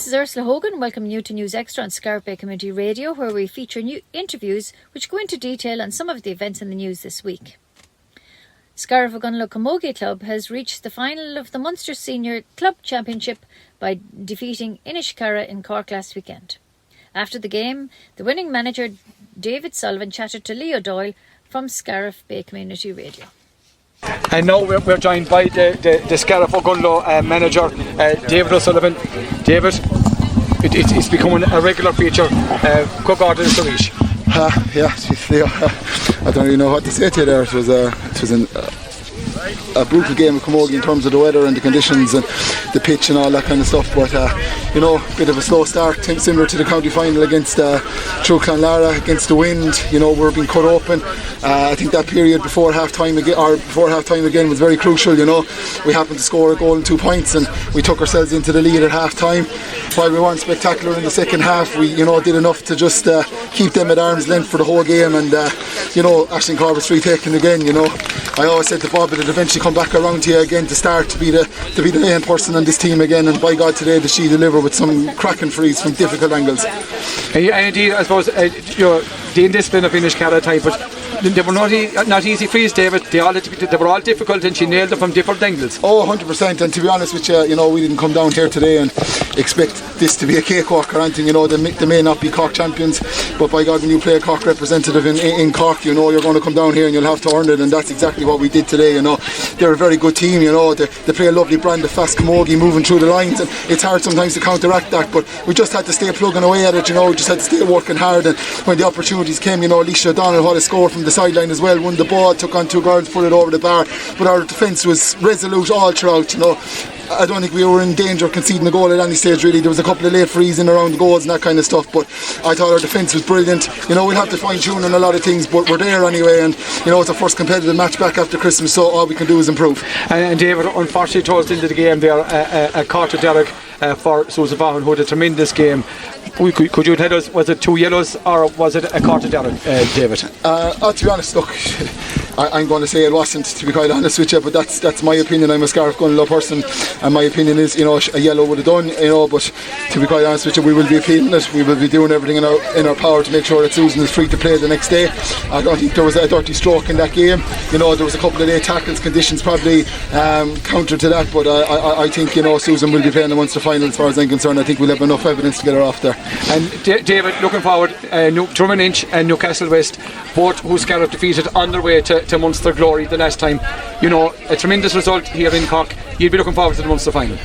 This is Ursula Hogan, welcoming you to News Extra on Scariff Community Radio, where we feature new interviews which go into detail on some of the events in the news this week. Scariff Ogonnelloe Camogie Club has reached the final of the Munster Senior Club Championship by defeating Inis Carra in Cork last weekend. After the game, the winning manager David Sullivan chatted to Leo Doyle from Scariff Bay Community Radio. And now we're joined by the Scariff Ogonnelloe manager, David O'Sullivan. David, it's becoming a regular feature. Cook order is the reach. Leo, I don't really know what to say to you there. It was a brutal game of camogie in terms of the weather and the conditions and the pitch and all that kind of stuff, but a bit of a slow start, similar to the county final against Clonlara, against the wind. We're being cut open. I think that period before half time again was very crucial. We happened to score a goal and 2 points, and we took ourselves into the lead at half time. While we weren't spectacular in the second half, we did enough to just keep them at arm's length for the whole game, and Ashton Corbett's free taken again. I always said to Bob that it'd eventually come back around to you again to start to be the main person on this team again, and by God today did she deliver with some cracking frees from difficult angles. And indeed, I suppose the indiscipline of Inis Carra type, but they were not easy frees, David. They were all difficult, and she nailed them from different angles. 100%. And to be honest with you, we didn't come down here today and expect this to be a cakewalk or anything. They may not be Cork champions, but by God, when you play a Cork representative in Cork, you're going to come down here and you'll have to earn it, and that's exactly what we did today. They're a very good team. They play a lovely brand of fast camogie, moving through the lines, and it's hard sometimes to counteract that, but we just had to stay plugging away at it. We just had to stay working hard, and when the opportunities came, Alicia O'Donnell had a score from the sideline as well, won the ball, took on 2 girls, put it over the bar, but our defence was resolute all throughout. I don't think we were in danger of conceding a goal at any stage really. There was a couple of late frees in around the goals and that kind of stuff, but I thought our defence was brilliant. We'll have to fine tune on a lot of things, but we're there anyway, and it's our first competitive match back after Christmas, so all we can do is improve. And David, unfortunately towards the end of the game there, a quarter Derek for Susan Vaughan, who had a tremendous game. Could you tell us, was it 2 yellows or was it a quarter Derek, David? To be honest, look, I'm going to say it wasn't, to be quite honest with you, but that's my opinion. I'm a Scariff Ogonnelloe person, and my opinion is, a yellow would have done, but to be quite honest with you, we will be appealing it. We will be doing everything in our power to make sure that Susan is free to play the next day. I don't think there was a dirty stroke in that game. There was a couple of late tackles, conditions probably counter to that, but I think, Susan will be playing the Munster final as far as I'm concerned. I think we'll have enough evidence to get her off there. And David, looking forward, Drummond Inch and Newcastle West, both who Scariff defeated on their way to Munster glory the last time. A tremendous result here in Cork. You'd be looking forward to the Munster final.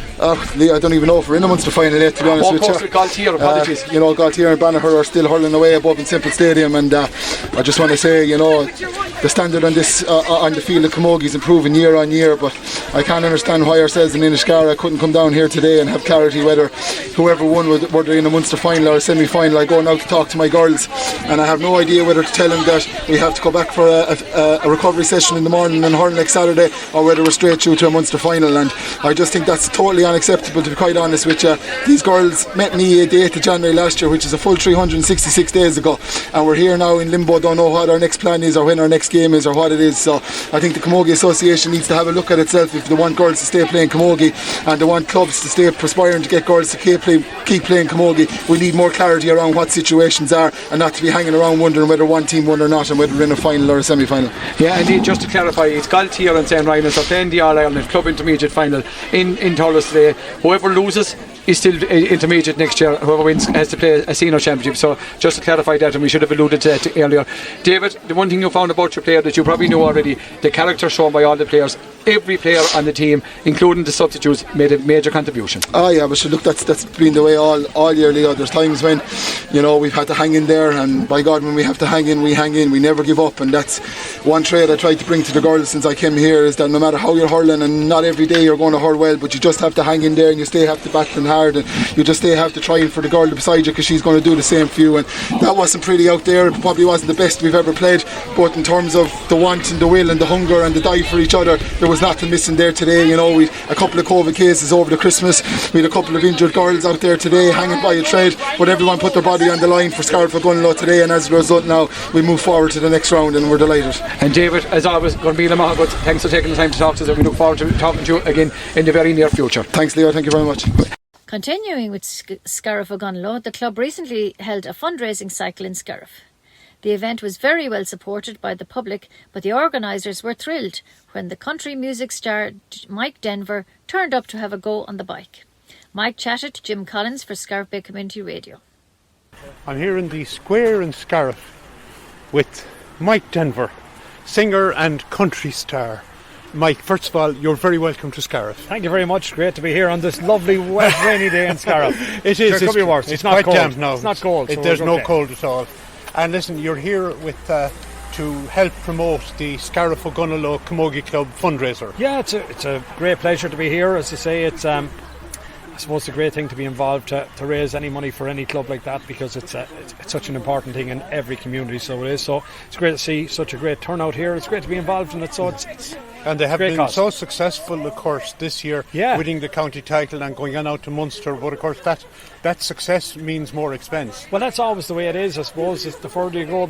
Lee, I don't even know if we're in the Munster final yet, to be honest with you. Galtier, apologies. Galtier and Banagher are still hurling away above in Simple Stadium, and I just want to say, the standard on this on the field of camogie is improving year on year, but I can't understand why ourselves in Inis Carra couldn't come down here today and have clarity whether whoever won, whether in a Munster final or a semi-final. I go now to talk to my girls, and I have no idea whether to tell them that we have to go back for a recovery session in the morning and hurl next Saturday, or whether we're straight through to a Munster final. And I just think that's totally unacceptable, to be quite honest with you. These girls met me the 8th of January last year, which is a full 366 days ago, and we're here now in limbo, don't know what our next plan is or when our next game is or what it is. So I think the Camogie Association needs to have a look at itself if they want girls to stay playing camogie, and they want clubs to stay perspiring to get girls to keep playing camogie. We need more clarity around what situations are, and not to be hanging around wondering whether one team won or not, and whether we're in a final or a semi-final. Yeah, indeed, just to clarify, it's Galtier and St. Ryan's are playing the All-Ireland Club Intermediate Final in Thurles today. Whoever loses is still intermediate next year. Whoever wins has to play a senior championship. So just to clarify that, and we should have alluded to that earlier. David, the one thing you found about your player that you probably know already, the character shown by all the players. Every player on the team, including the substitutes, made a major contribution. Yeah, but look, that's been the way all year, Leo. There's times when we've had to hang in there, and by God, when we have to hang in, we never give up. And that's one trait I tried to bring to the girls since I came here, is that no matter how you're hurling, and not every day you're going to hurl well, but you just have to hang in there, and you have to battle hard, and you just have to try for the girl beside you, because she's going to do the same for you. And that wasn't pretty out there. It probably wasn't the best we've ever played, but in terms of the want and the will and the hunger and the dive for each other, there was nothing missing there today. We a couple of COVID cases over the Christmas, we had a couple of injured girls out there today hanging by a thread, but everyone put their body on the line for Scariff Ogonnelloe today, and as a result now we move forward to the next round, and we're delighted. And David, as always, going to be Lamar, thanks for taking the time to talk to us, and we look forward to talking to you again in the very near future. Thanks, Leo, thank you very much. Continuing with Scariff Ogonnelloe, the club recently held a fundraising cycle in Scariff. The event was very well supported by the public, but the organisers were thrilled when the country music star Mike Denver turned up to have a go on the bike. Mike chatted to Jim Collins for Scariff Bay Community Radio. I'm here in the square in Scariff with Mike Denver, singer and country star. Mike, first of all, you're very welcome to Scariff. Thank you very much. Great to be here on this lovely, wet, rainy day in Scariff. It is. It could be worse. It's not quite cold. damp now. It's not cold. So there's no okay. cold at all. And listen, you're here with to help promote the Scariff Ogonnelloe Camogie Club fundraiser. Yeah, it's a great pleasure to be here. As I say, it's I suppose it's a great thing to be involved to raise any money for any club like that, because it's such an important thing in every community. So it is. So it's great to see such a great turnout here. It's great to be involved in it. So it's and they have been cause. So successful, of course, this year, winning the county title and going on out to Munster. But of course, that success means more expense. Well, that's always the way it is. I suppose the further you go,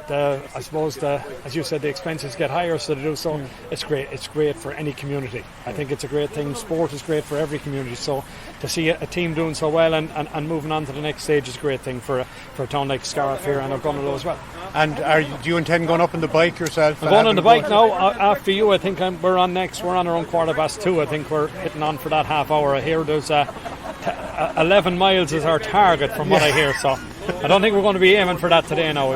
I suppose as you said, the expenses get higher, so they do. So it's great. It's great for any community. I think it's a great thing. Sport is great for every community. So to see a team doing so well and moving on to the next stage is a great thing for a town like Scariff here and Ogonnelloe as well. And do you intend going up on the bike yourself? I'm going on the bike now. After you, I think we're on next. We're on around 2:15. I think we're hitting on for that half hour. I hear there's 11 miles is our target from what I hear. So I don't think we're going to be aiming for that today now.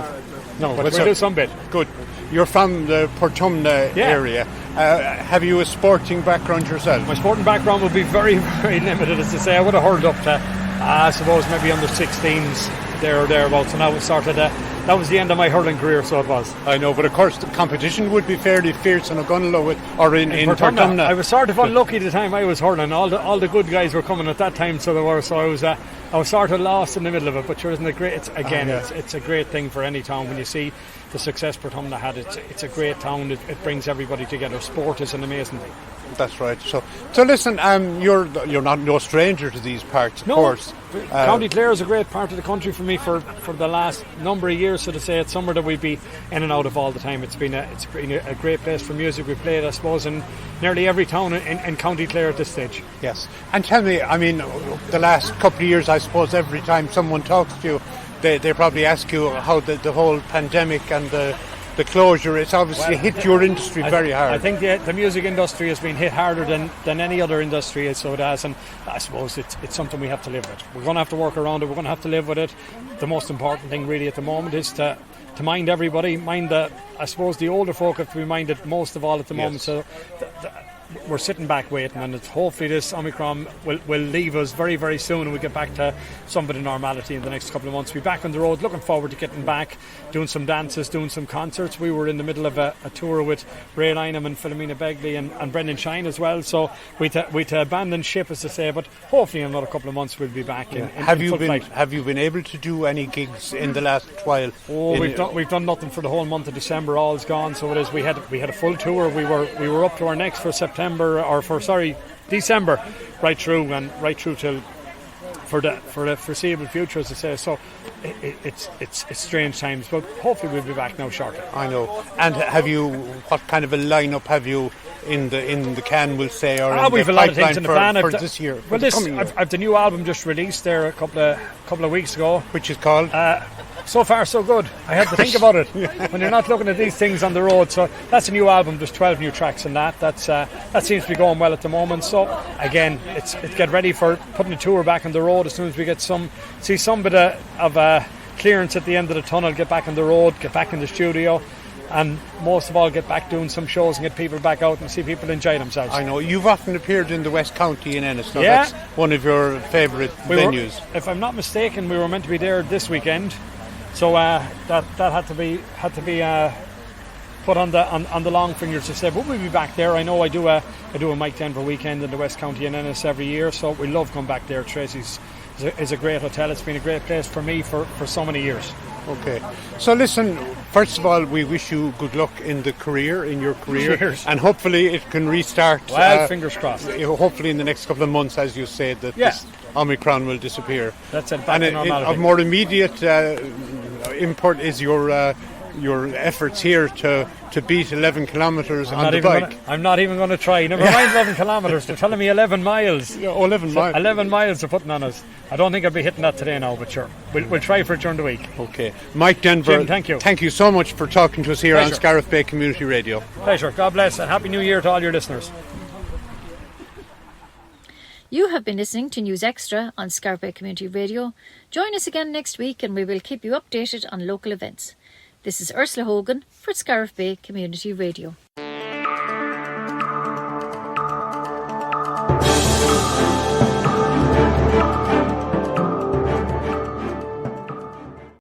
No, but we'll do some bit. Good. You're from the Portumna area. Have you a sporting background yourself? My sporting background would be very, very limited, as to say. I would have hurled up to, I suppose, maybe under 16s there or thereabouts. And that was the end of my hurling career, so it was. I know, but of course the competition would be fairly fierce in Ogonnelloe or in Portumna. I was sort of unlucky the time I was hurling. All the good guys were coming at that time, so I was sort of lost in the middle of it. But sure, isn't it great? It's a great thing for any town when you see the success Portumna had. It's a great town. It brings everybody together. Sport is an amazing thing. That's right. So listen, you're not no stranger to these parts, of course. County Clare is a great part of the country for me for the last number of years. So to say, it's somewhere that we'd be in and out of all the time. It's been a great place for music. We've played, I suppose, in nearly every town in County Clare at this stage. Yes. And tell me, I mean, the last couple of years, I suppose, every time someone talks to you, they probably ask you how the whole pandemic and the closure, it's obviously hit your industry very hard. I think the music industry has been hit harder than any other industry, so it has, and I suppose it's something we have to live with. We're going to have to work around it, we're going to have to live with it. The most important thing really at the moment is to mind everybody, I suppose the older folk have to be minded most of all at the moment, so we're sitting back waiting, and hopefully this Omicron will leave us very, very soon and we get back to some bit of normality in the next couple of months. We'll be back on the road, looking forward to getting back, doing some dances, doing some concerts. We were in the middle of a tour with Ray Lynham and Philomena Begley and Brendan Shine as well, so we'd abandon ship, as to say, but hopefully in another couple of months we'll be back in full flight. Have you been able to do any gigs in the last while? We've done nothing for the whole month of December. All's gone, so it is. We had a full tour. We were up to our necks for December, right through till for the foreseeable future, as I say. So it's strange times, but hopefully we'll be back now shortly. I know. And what kind of a lineup have you in the can, we'll say, or we've a lot of things in the plan for this year? Well, I've the new album just released there a couple of weeks ago, which is called. So far so good. I had to think about it when you're not looking at these things on the road. So that's a new album. There's 12 new tracks in that. That seems to be going well at the moment. So again, it's get ready for putting the tour back on the road as soon as we get some bit of clearance at the end of the tunnel. Get back on the road, get back in the studio, and most of all get back doing some shows and get people back out and see people enjoy themselves. I know you've often appeared in the West County in Inis. So that's one of your favourite venues. If I'm not mistaken, we were meant to be there this weekend. So that had to be put on the long fingers to say, but we'll be back there. I know I do a Mike Denver weekend in the West County in Ennis every year, so we love going back there. Tracy's is a great hotel. It's been a great place for me for so many years. Okay, so listen, first of all, we wish you good luck in your career. Cheers. And hopefully it can restart. Well, fingers crossed. Hopefully in the next couple of months, as you said, that this Omicron will disappear. That's it. Back to normality. Of more immediate import is your your efforts here to beat 11 kilometres on the bike. I'm not even going to try. Never mind 11 kilometres. They're telling me 11 miles. Yeah, 11 miles. 11 miles they're putting on us. I don't think I'll be hitting that today now, but sure. We'll try for it during the week. Okay. Mike Denver, Jim, thank you. Thank you so much for talking to us here Pleasure. on Scariff Bay Community Radio. Pleasure. God bless and Happy New Year to all your listeners. You have been listening to News Extra on Scariff Bay Community Radio. Join us again next week and we will keep you updated on local events. This is Ursula Hogan for Scariff Bay Community Radio.